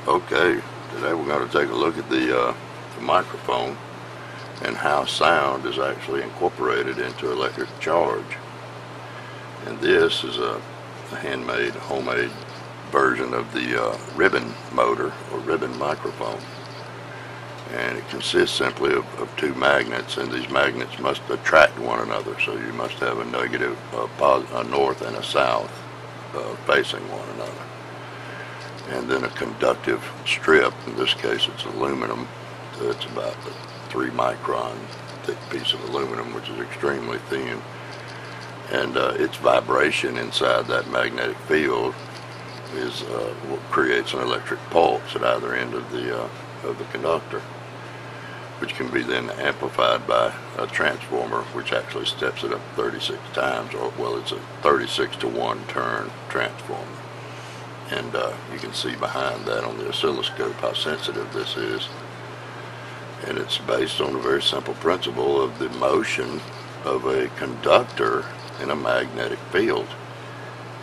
Okay, today we're going to take a look at the microphone and how sound is actually incorporated into electric charge. And this is a handmade, homemade version of the ribbon motor or ribbon microphone. And it consists simply of two magnets, and these magnets must attract one another. So you must have a negative, a north and a south facing one another. And then a conductive strip, in this case it's aluminum. So it's about a 3 micron thick piece of aluminum, which is extremely thin. And its vibration inside that magnetic field is what creates an electric pulse at either end of the conductor, which can be then amplified by a transformer, which actually steps it up 36 times, or well, it's a 36-to-1 turn transformer. And you can see behind that on the oscilloscope how sensitive this is. And it's based on a very simple principle of the motion of a conductor in a magnetic field.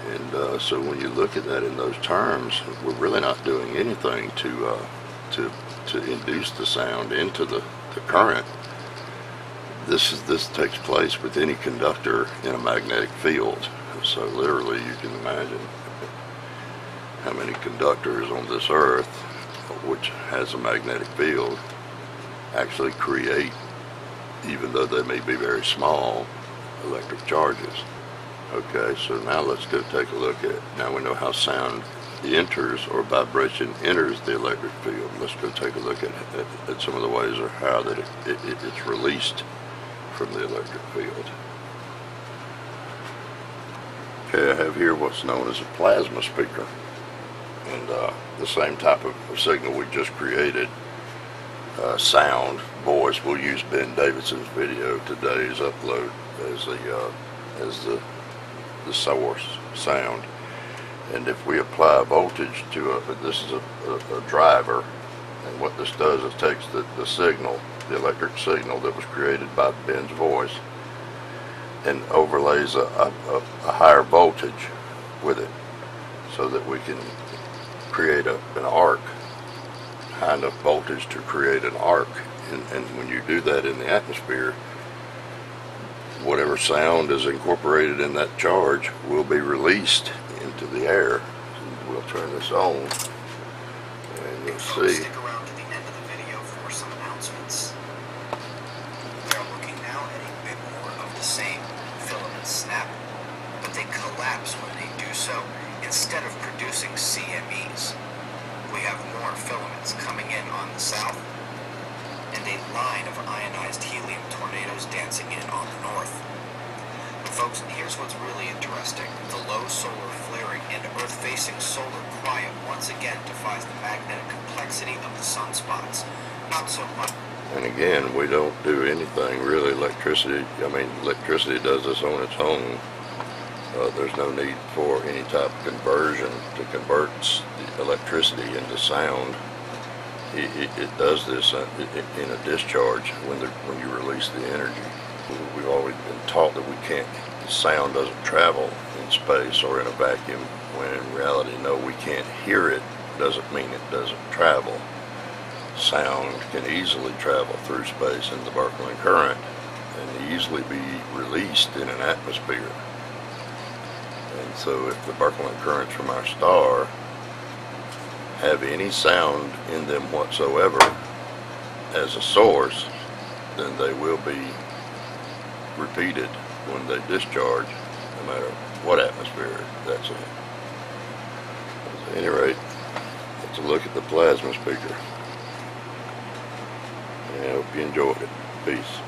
And so when you look at that in those terms, we're really not doing anything to induce the sound into the current. This takes place with any conductor in a magnetic field. So literally you can imagine how many conductors on this earth, which has a magnetic field, actually create, even though they may be very small, electric charges. Okay, so now let's go take a look at, now we know how sound enters, or vibration enters, the electric field. Let's go take a look at some of the ways or how that it's released from the electric field. Okay, I have here what's known as a plasma speaker. And the same type of signal we just created, sound, voice. We'll use Ben Davidson's video today's upload as the source sound. And if we apply voltage to this is a driver, and what this does is takes the signal, the electric signal that was created by Ben's voice, and overlays a higher voltage with it, so that we can create an arc, high enough voltage to create an arc. And when you do that in the atmosphere, whatever sound is incorporated in that charge will be released into the air. And we'll turn this on, and you'll see. Stick around to the end of the video for some announcements. We are looking now at a bit more of the same. Filaments snap, but they collapse when they do so, instead of producing CMEs. We have more filaments coming in on the south, and a line of ionized helium tornadoes dancing in on the north. But folks, here's what's really interesting. The low solar flaring and Earth-facing solar quiet once again defies the magnetic complexity of the sunspots. Not so much. And again, we don't do anything really. Electricity does this on its own. There's no need for any type of conversion to convert the electricity into sound. It does this in a discharge when you release the energy. We've always been taught that sound doesn't travel in space or in a vacuum, when in reality, no, we can't hear it. Doesn't mean it doesn't travel. Sound can easily travel through space in the Birkeland current and easily be released in an atmosphere. And so if the Birkeland currents from our star have any sound in them whatsoever as a source, then they will be repeated when they discharge, no matter what atmosphere that's in. At any rate, let's look at the plasma speaker. And I hope you enjoyed it. Peace.